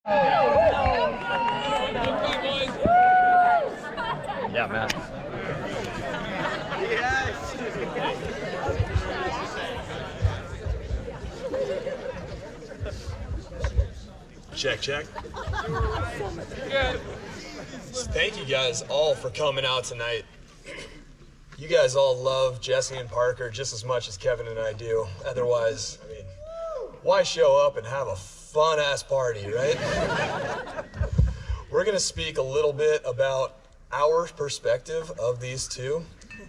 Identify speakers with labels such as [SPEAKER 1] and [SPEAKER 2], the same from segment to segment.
[SPEAKER 1] Yeah, man.
[SPEAKER 2] Check, check. Good. Thank you guys all for coming out tonight. You guys all love Jesse and Parker just as much as Kevin and I do. Otherwise, I mean, why show up and have a fun-ass party, right? We're gonna speak a little bit about our perspective of these two.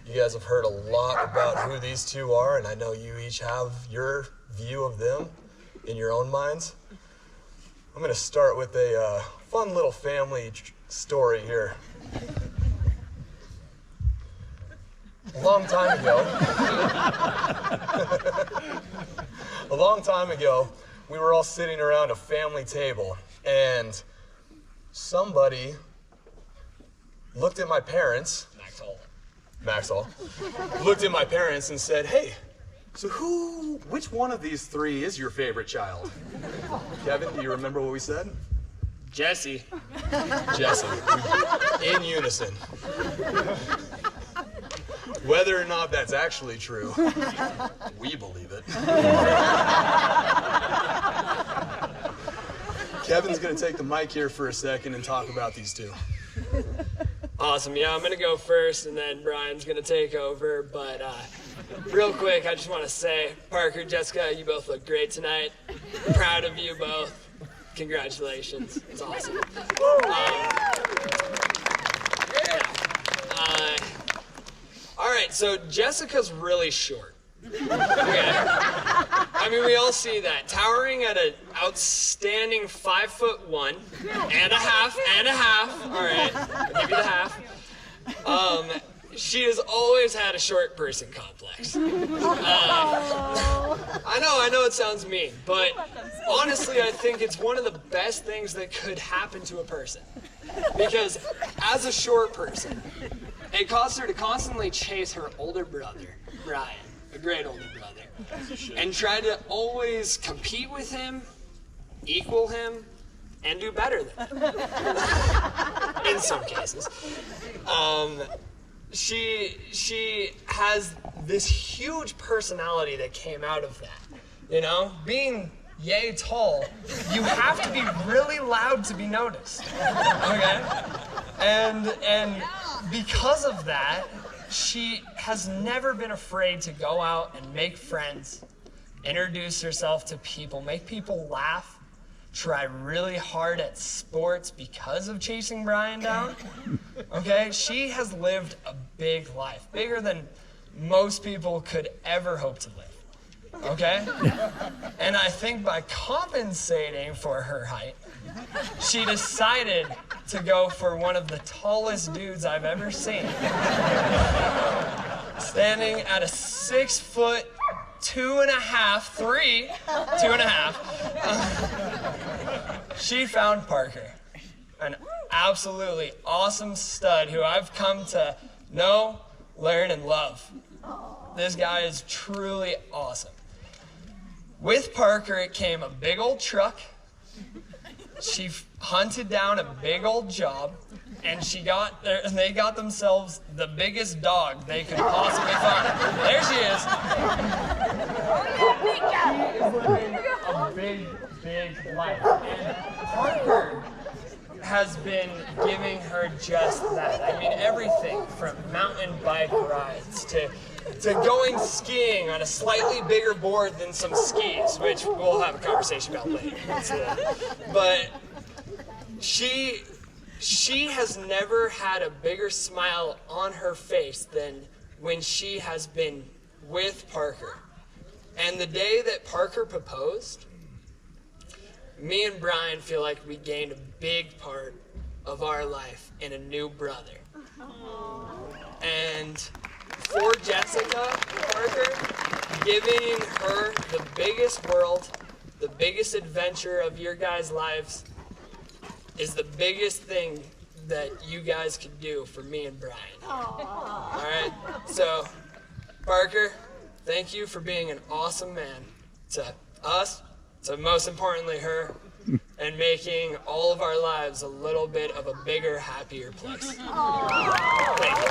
[SPEAKER 2] You guys have heard a lot about who these two are, and I know you each have your view of them in your own minds. I'm gonna start with a fun little family story here. A long time ago, we were all sitting around a family table, and somebody looked at my parents, Maxwell, looked at my parents and said, "Hey, so which one of these three is your favorite child?" Kevin, do you remember what we said?
[SPEAKER 3] Jesse.
[SPEAKER 2] Jesse, in unison. Whether or not that's actually true, we believe it. Kevin's gonna take the mic here for a second and talk about these two.
[SPEAKER 3] Awesome. Yeah, I'm going to go first, and then Brian's going to take over. But real quick, I just want to say, Parker, Jessica, you both look great tonight. Proud of you both. Congratulations. It's awesome. All right, so Jessica's really short. Okay. I mean, we all see that. Towering at an outstanding 5'1" and a half. All right, I'll give you the half. She has always had a short person complex. I know it sounds mean, but honestly, I think it's one of the best things that could happen to a person. Because as a short person, it caused her to constantly chase her older brother, Brian, a great older brother, and try to always compete with him, equal him, and do better than him. In some cases. She has this huge personality that came out of that. You know, being yay tall, you have to be really loud to be noticed. Okay? And because of that, she has never been afraid to go out and make friends, introduce herself to people, make people laugh, try really hard at sports because of chasing Brian down. Okay? She has lived a big life, bigger than most people could ever hope to live. Okay? And I think by compensating for her height, she decided to go for one of the tallest dudes I've ever seen. Standing at a 6'2.5", 2.5". She found Parker, an absolutely awesome stud who I've come to know, learn, and love. This guy is truly awesome. With Parker, it came a big old truck. She hunted down a big old job, and they got themselves the biggest dog they could possibly find. There she is. She is living a big, big life. And Parker has been giving her just that. I mean, everything from mountain bike rides to going skiing on a slightly bigger board than some skis, which we'll have a conversation about later. But she has never had a bigger smile on her face than when she has been with Parker. And the day that Parker proposed, me and Brian feel like we gained a big part of our life in a new brother. And for Jessica Parker, giving her the biggest world, the biggest adventure of your guys' lives is the biggest thing that you guys could do for me and Brian. All right? So, Parker, thank you for being an awesome man to us, to most importantly her, and making all of our lives a little bit of a bigger, happier place. Thank you.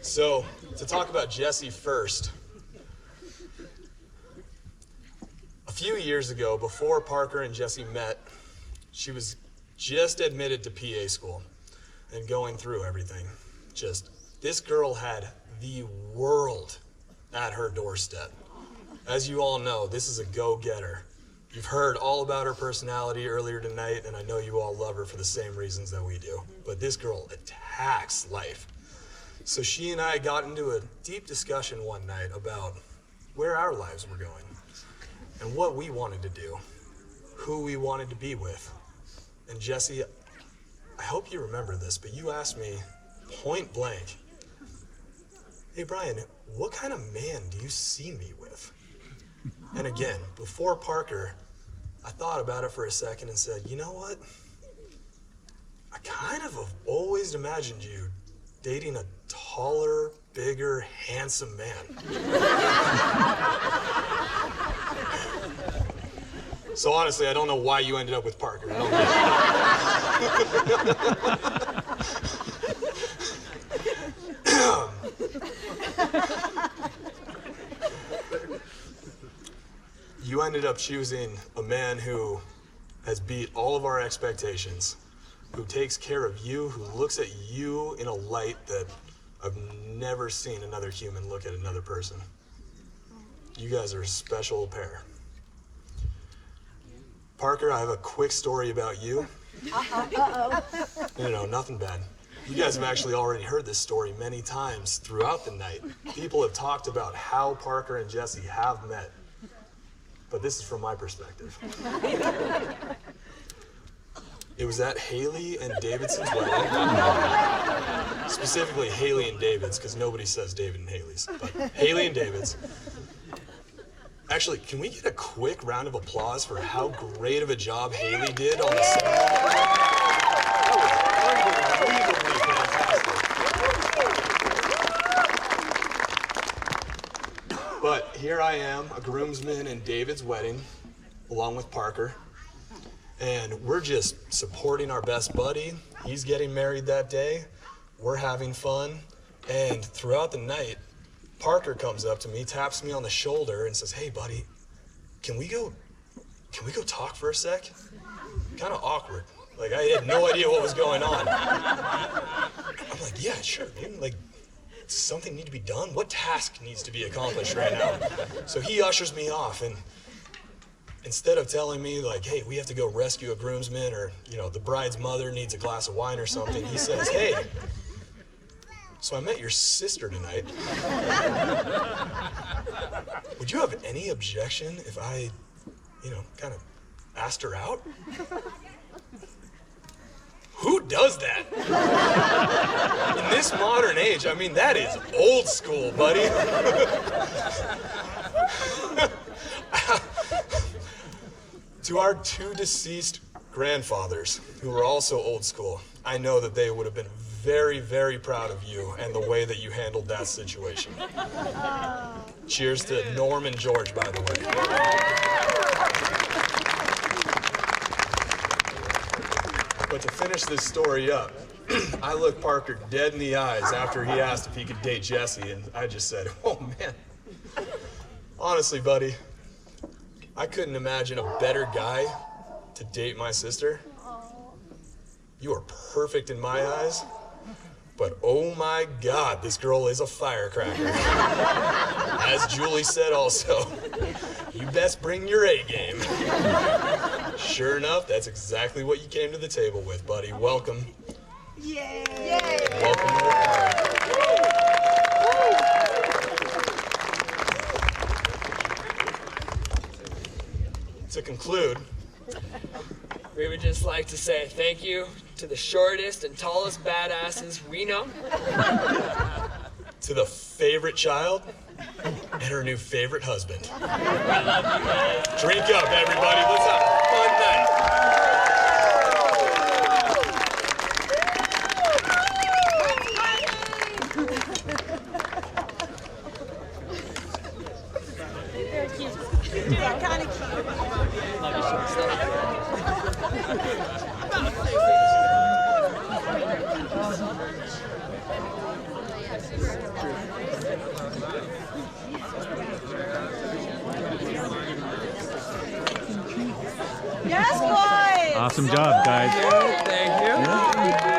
[SPEAKER 2] So, to talk about Jessie first. A few years ago, before Parker and Jessie met, she was just admitted to PA school and going through everything. This girl had the world at her doorstep. As you all know, this is a go-getter. You've heard all about her personality earlier tonight, and I know you all love her for the same reasons that we do. But this girl attacks life. So she and I got into a deep discussion one night about where our lives were going and what we wanted to do, who we wanted to be with. And Jessie, I hope you remember this, but you asked me point blank, hey Brian, what kind of man do you see me with? And again, before Parker, I thought about it for a second and said, you know what? I kind of have always imagined you dating a taller, bigger, handsome man. So honestly, I don't know why you ended up with Parker. I don't get it. You ended up choosing a man who has beat all of our expectations, who takes care of you, who looks at you in a light that I've never seen another human look at another person. You guys are a special pair. Parker, I have a quick story about you. No, nothing bad. You guys have actually already heard this story many times throughout the night. People have talked about how Parker and Jessie have met. But this is from my perspective. It was at Haley and Davidson's wedding. Specifically Haley and David's, because nobody says David and Haley's. But Haley and David's. Actually, can we get a quick round of applause for how great of a job Haley did on the ceremony? That was unbelievably fantastic. But here I am, a groomsman in David's wedding, along with Parker. And we're just supporting our best buddy. He's getting married that day. We're having fun. And throughout the night, Parker comes up to me, taps me on the shoulder, and says, hey, buddy, can we go talk for a sec? Kind of awkward. Like, I had no idea what was going on. I'm like, yeah, sure, dude. Like, does something need to be done? What task needs to be accomplished right now? So he ushers me off, and instead of telling me, like, hey, we have to go rescue a groomsman, or, the bride's mother needs a glass of wine or something, he says, hey, so I met your sister tonight. Would you have any objection if I, kind of asked her out? Who does that? In this modern age, I mean, that is old school, buddy. To our two deceased grandfathers, who were also old school, I know that they would have been very, very proud of you and the way that you handled that situation. Cheers to Norm and George, by the way. But to finish this story up, I looked Parker dead in the eyes after he asked if he could date Jessie, and I just said, oh man, honestly, buddy, I couldn't imagine a better guy to date my sister. You are perfect in my eyes, but oh my God, this girl is a firecracker. As Julie said also, you best bring your A game. Sure enough, that's exactly what you came to the table with, buddy. Welcome.
[SPEAKER 4] Yay!
[SPEAKER 2] Welcome to the party. To conclude,
[SPEAKER 3] We would just like to say thank you to the shortest and tallest badasses we know.
[SPEAKER 2] to the favorite child and her new favorite husband.
[SPEAKER 3] I love you guys.
[SPEAKER 2] Drink up, everybody. Let's have a fun night.
[SPEAKER 4] Yeah, kind of cute.
[SPEAKER 5] Yes, boys!
[SPEAKER 6] Awesome job, guys.
[SPEAKER 3] Thank you.